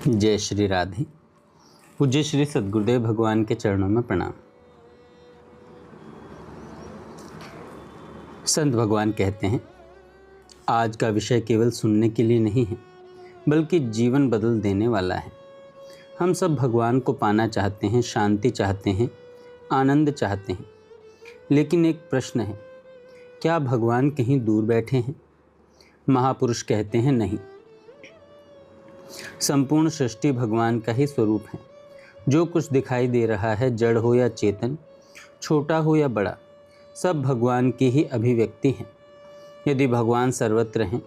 जय श्री राधे। पूज्य श्री सद्गुरुदेव भगवान के चरणों में प्रणाम। संत भगवान कहते हैं, आज का विषय केवल सुनने के लिए नहीं है, बल्कि जीवन बदल देने वाला है। हम सब भगवान को पाना चाहते हैं, शांति चाहते हैं, आनंद चाहते हैं, लेकिन एक प्रश्न है, क्या भगवान कहीं दूर बैठे हैं? महापुरुष कहते हैं, नहीं। संपूर्ण सृष्टि भगवान का ही स्वरूप है। जो कुछ दिखाई दे रहा है, जड़ हो या चेतन, छोटा हो या बड़ा, सब भगवान की ही अभिव्यक्ति है। यदि भगवान सर्वत्र हैं,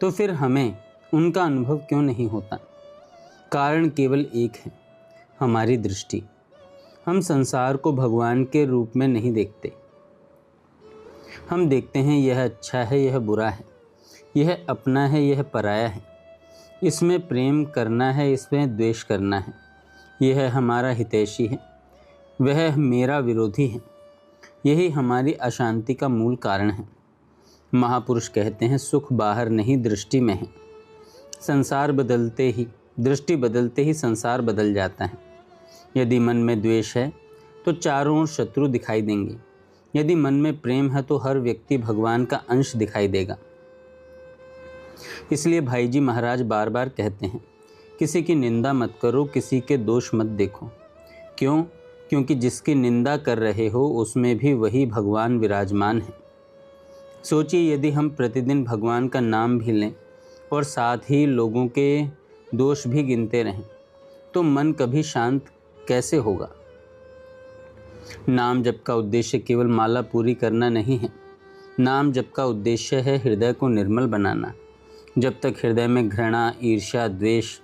तो फिर हमें उनका अनुभव क्यों नहीं होता? कारण केवल एक है, हमारी दृष्टि। हम संसार को भगवान के रूप में नहीं देखते। हम देखते हैं यह अच्छा है, यह बुरा है, यह अपना है, यह पराया है, इसमें प्रेम करना है, इसमें द्वेष करना है, यह हमारा हितैषी है, वह मेरा विरोधी है। यही हमारी अशांति का मूल कारण है। महापुरुष कहते हैं, सुख बाहर नहीं, दृष्टि में है। दृष्टि बदलते ही संसार बदल जाता है। यदि मन में द्वेष है तो चारों ओर शत्रु दिखाई देंगे। यदि मन में प्रेम है तो हर व्यक्ति भगवान का अंश दिखाई देगा। इसलिए भाई जी महाराज बार बार कहते हैं, किसी की निंदा मत करो, किसी के दोष मत देखो। क्यों? क्योंकि जिसकी निंदा कर रहे हो उसमें भी वही भगवान विराजमान है। सोचिए, यदि हम प्रतिदिन भगवान का नाम भी लें और साथ ही लोगों के दोष भी गिनते रहें, तो मन कभी शांत कैसे होगा? नाम जप का उद्देश्य केवल माला पूरी करना नहीं है। नाम जप का उद्देश्य है हृदय को निर्मल बनाना। जब तक हृदय में घृणा, ईर्ष्या, द्वेष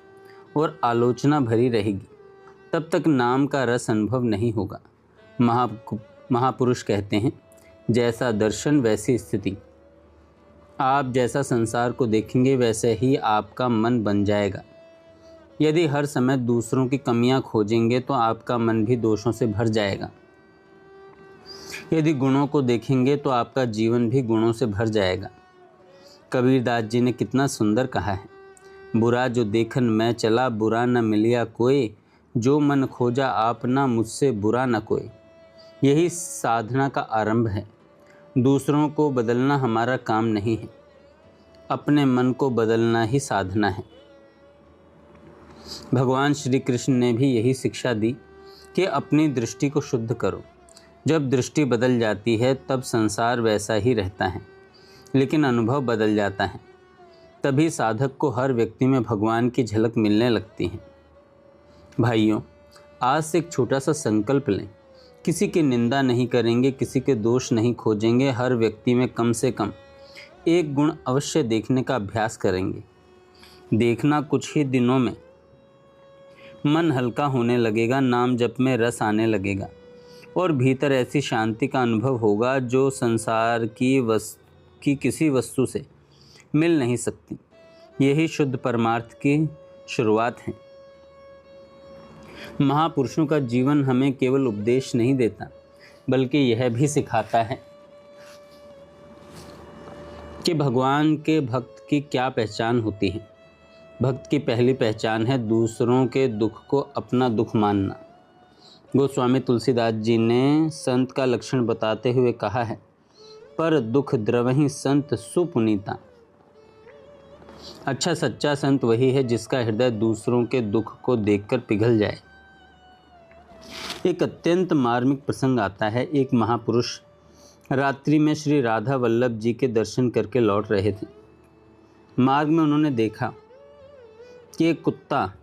और आलोचना भरी रहेगी, तब तक नाम का रस अनुभव नहीं होगा। महापुरुष कहते हैं, जैसा दर्शन वैसी स्थिति। आप जैसा संसार को देखेंगे वैसे ही आपका मन बन जाएगा। यदि हर समय दूसरों की कमियां खोजेंगे तो आपका मन भी दोषों से भर जाएगा। यदि गुणों को देखेंगे तो आपका जीवन भी गुणों से भर जाएगा। कबीरदास जी ने कितना सुंदर कहा है, बुरा जो देखन मैं चला, बुरा न मिलिया कोई, जो मन खोजा आपना, मुझसे बुरा न कोई। यही साधना का आरंभ है। दूसरों को बदलना हमारा काम नहीं है, अपने मन को बदलना ही साधना है। भगवान श्री कृष्ण ने भी यही शिक्षा दी कि अपनी दृष्टि को शुद्ध करो। जब दृष्टि बदल जाती है तब संसार वैसा ही रहता है, लेकिन अनुभव बदल जाता है। तभी साधक को हर व्यक्ति में भगवान की झलक मिलने लगती है। भाइयों, आज से एक छोटा सा संकल्प लें। किसी की निंदा नहीं करेंगे, किसी के दोष नहीं खोजेंगे, हर व्यक्ति में कम से कम एक गुण अवश्य देखने का अभ्यास करेंगे। देखना कुछ ही दिनों में मन हल्का होने लगेगा, नाम जप में रस आने लगेगा और भीतर ऐसी शांति का अनुभव होगा जो संसार की किसी वस्तु से मिल नहीं सकती। यही शुद्ध परमार्थ की शुरुआत है। महापुरुषों का जीवन हमें केवल उपदेश नहीं देता, बल्कि यह भी सिखाता है कि भगवान के भक्त की क्या पहचान होती है। भक्त की पहली पहचान है दूसरों के दुख को अपना दुख मानना। गोस्वामी तुलसीदास जी ने संत का लक्षण बताते हुए कहा है, पर दुख द्रवहि संत सुपुनीता। अच्छा सच्चा संत वही है जिसका हृदय दूसरों के दुख को देखकर पिघल जाए। एक अत्यंत मार्मिक प्रसंग आता है। एक महापुरुष रात्रि में श्री राधा वल्लभ जी के दर्शन करके लौट रहे थे। मार्ग में उन्होंने देखा कि एक कुत्ता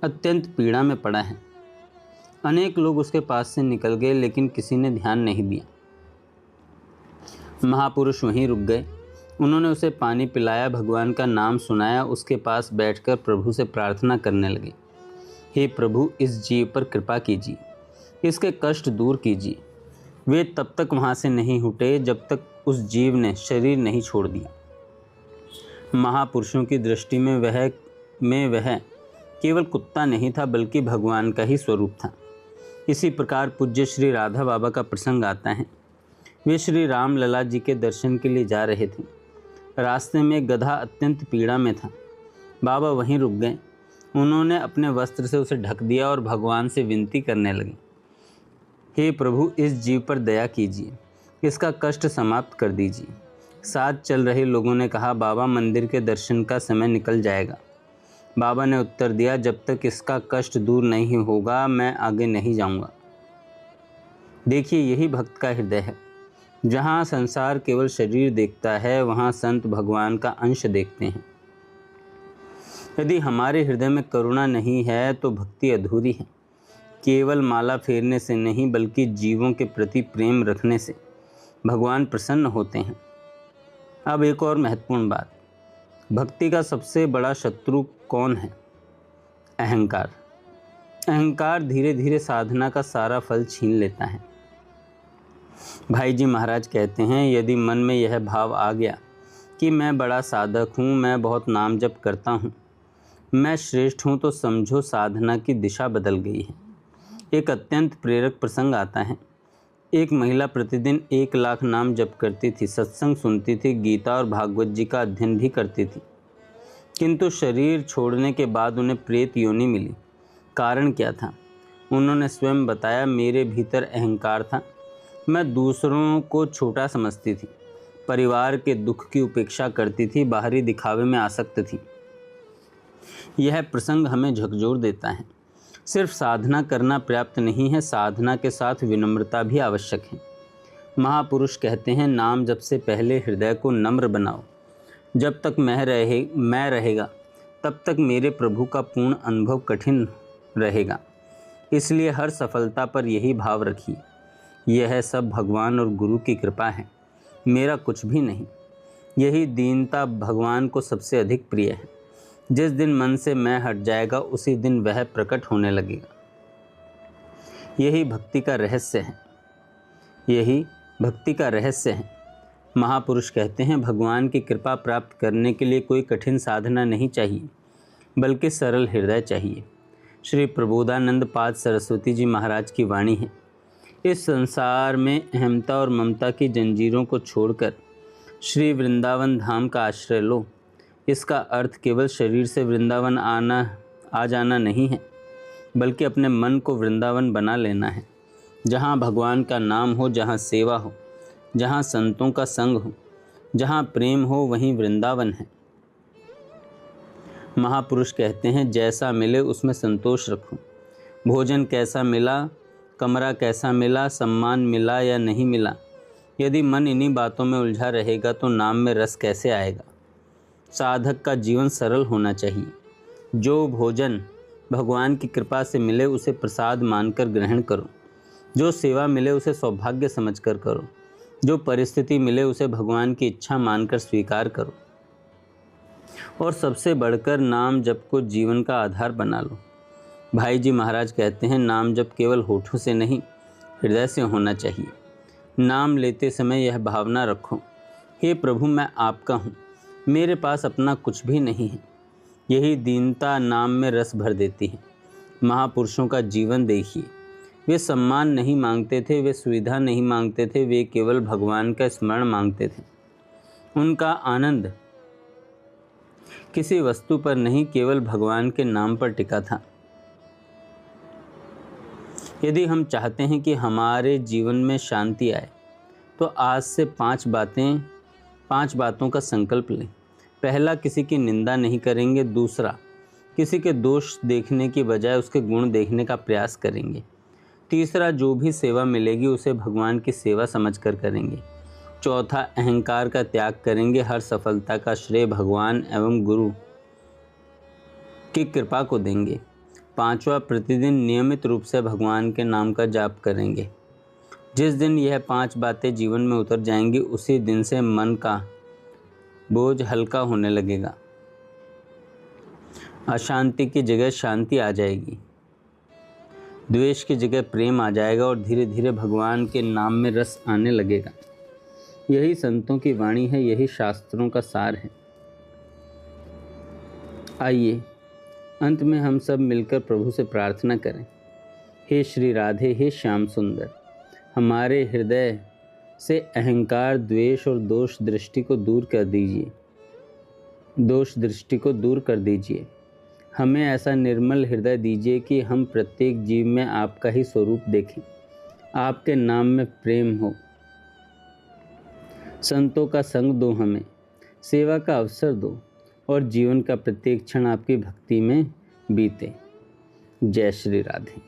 अत्यंत पीड़ा में पड़ा है। अनेक लोग उसके पास से निकल गए, लेकिन किसी ने ध्यान नहीं दिया। महापुरुष वहीं रुक गए। उन्होंने उसे पानी पिलाया, भगवान का नाम सुनाया, उसके पास बैठकर प्रभु से प्रार्थना करने लगे, हे प्रभु, इस जीव पर कृपा कीजिए, इसके कष्ट दूर कीजिए। वे तब तक वहाँ से नहीं हटे जब तक उस जीव ने शरीर नहीं छोड़ दिया। महापुरुषों की दृष्टि में वह केवल कुत्ता नहीं था, बल्कि भगवान का ही स्वरूप था। इसी प्रकार पूज्य श्री राधा बाबा का प्रसंग आता है। वे श्री राम लला जी के दर्शन के लिए जा रहे थे। रास्ते में गधा अत्यंत पीड़ा में था। बाबा वहीं रुक गए उन्होंने अपने वस्त्र से उसे ढक दिया और भगवान से विनती करने लगी, हे प्रभु, इस जीव पर दया कीजिए, इसका कष्ट समाप्त कर दीजिए। साथ चल रहे लोगों ने कहा, बाबा, मंदिर के दर्शन का समय निकल जाएगा। बाबा ने उत्तर दिया, जब तक इसका कष्ट दूर नहीं होगा मैं आगे नहीं जाऊंगा। देखिए, यही भक्त का हृदय है। जहाँ संसार केवल शरीर देखता है, वहाँ संत भगवान का अंश देखते हैं। यदि हमारे हृदय में करुणा नहीं है तो भक्ति अधूरी है। केवल माला फेरने से नहीं, बल्कि जीवों के प्रति प्रेम रखने से भगवान प्रसन्न होते हैं। अब एक और महत्वपूर्ण बात, भक्ति का सबसे बड़ा शत्रु कौन है? अहंकार। अहंकार धीरे धीरे साधना का सारा फल छीन लेता है। भाई जी महाराज कहते हैं, यदि मन में यह भाव आ गया कि मैं बड़ा साधक हूँ, मैं बहुत नाम जप करता हूँ, मैं श्रेष्ठ हूँ, तो समझो साधना की दिशा बदल गई है। एक अत्यंत प्रेरक प्रसंग आता है। एक महिला प्रतिदिन 1 लाख नाम जप करती थी, सत्संग सुनती थी, गीता और भागवत जी का अध्ययन भी करती थी, किंतु शरीर छोड़ने के बाद उन्हें प्रेत योनि मिली। कारण क्या था? उन्होंने स्वयं बताया, मेरे भीतर अहंकार था। मैं दूसरों को छोटा समझती थी, परिवार के दुख की उपेक्षा करती थी, बाहरी दिखावे में आसक्त थी। यह प्रसंग हमें झकझोर देता है। सिर्फ साधना करना पर्याप्त नहीं है, साधना के साथ विनम्रता भी आवश्यक है। महापुरुष कहते हैं, नाम जप से पहले हृदय को नम्र बनाओ। जब तक मैं रहेगा तब तक मेरे प्रभु का पूर्ण अनुभव कठिन रहेगा। इसलिए हर सफलता पर यही भाव रखिए, यह सब भगवान और गुरु की कृपा है, मेरा कुछ भी नहीं। यही दीनता भगवान को सबसे अधिक प्रिय है। जिस दिन मन से मैं हट जाएगा, उसी दिन वह प्रकट होने लगेगा। यही भक्ति का रहस्य है। यही भक्ति का रहस्य है। महापुरुष कहते हैं, भगवान की कृपा प्राप्त करने के लिए कोई कठिन साधना नहीं चाहिए, बल्कि सरल हृदय चाहिए। श्री प्रबोधानंद पाद सरस्वती जी महाराज की वाणी है, इस संसार में अहमता और ममता की जंजीरों को छोड़कर श्री वृंदावन धाम का आश्रय लो। इसका अर्थ केवल शरीर से वृंदावन आ जाना नहीं है, बल्कि अपने मन को वृंदावन बना लेना है। जहाँ भगवान का नाम हो, जहाँ सेवा हो, जहाँ संतों का संग हो, जहाँ प्रेम हो, वहीं वृंदावन है। महापुरुष कहते हैं, जैसा मिले उसमें संतोष रखो। भोजन कैसा मिला, कमरा कैसा मिला, सम्मान मिला या नहीं मिला, यदि मन इन्हीं बातों में उलझा रहेगा तो नाम में रस कैसे आएगा। साधक का जीवन सरल होना चाहिए। जो भोजन भगवान की कृपा से मिले उसे प्रसाद मानकर ग्रहण करो। जो सेवा मिले उसे सौभाग्य समझकर करो। जो परिस्थिति मिले उसे भगवान की इच्छा मानकर स्वीकार करो। और सबसे बढ़कर नाम जप को जीवन का आधार बना लो। भाई जी महाराज कहते हैं, नाम जप केवल होठों से नहीं, हृदय से होना चाहिए। नाम लेते समय यह भावना रखो, हे प्रभु, मैं आपका हूँ, मेरे पास अपना कुछ भी नहीं है। यही दीनता नाम में रस भर देती है। महापुरुषों का जीवन देखिए, वे सम्मान नहीं मांगते थे, वे सुविधा नहीं मांगते थे, वे केवल भगवान का स्मरण मांगते थे। उनका आनंद किसी वस्तु पर नहीं, केवल भगवान के नाम पर टिका था। यदि हम चाहते हैं कि हमारे जीवन में शांति आए, तो आज से 5 बातों का संकल्प लें। पहला, किसी की निंदा नहीं करेंगे। दूसरा, किसी के दोष देखने की बजाय उसके गुण देखने का प्रयास करेंगे। तीसरा, जो भी सेवा मिलेगी उसे भगवान की सेवा समझकर करेंगे। चौथा, अहंकार का त्याग करेंगे। हर सफलता का श्रेय भगवान एवं गुरु की कृपा को देंगे। पांचवा, प्रतिदिन नियमित रूप से भगवान के नाम का जाप करेंगे। जिस दिन यह 5 बातें जीवन में उतर जाएंगी, उसी दिन से मन का बोझ हल्का होने लगेगा। अशांति की जगह शांति आ जाएगी, द्वेष की जगह प्रेम आ जाएगा और धीरे धीरे भगवान के नाम में रस आने लगेगा। यही संतों की वाणी है, यही शास्त्रों का सार है। आइए अंत में हम सब मिलकर प्रभु से प्रार्थना करें। हे श्री राधे, हे श्याम सुंदर, हमारे हृदय से अहंकार, द्वेष और दोष दृष्टि को दूर कर दीजिए। हमें ऐसा निर्मल हृदय दीजिए कि हम प्रत्येक जीव में आपका ही स्वरूप देखें, आपके नाम में प्रेम हो। संतों का संग दो हमें, सेवा का अवसर दो और जीवन का प्रत्येक क्षण आपकी भक्ति में बीते। जय श्री राधे।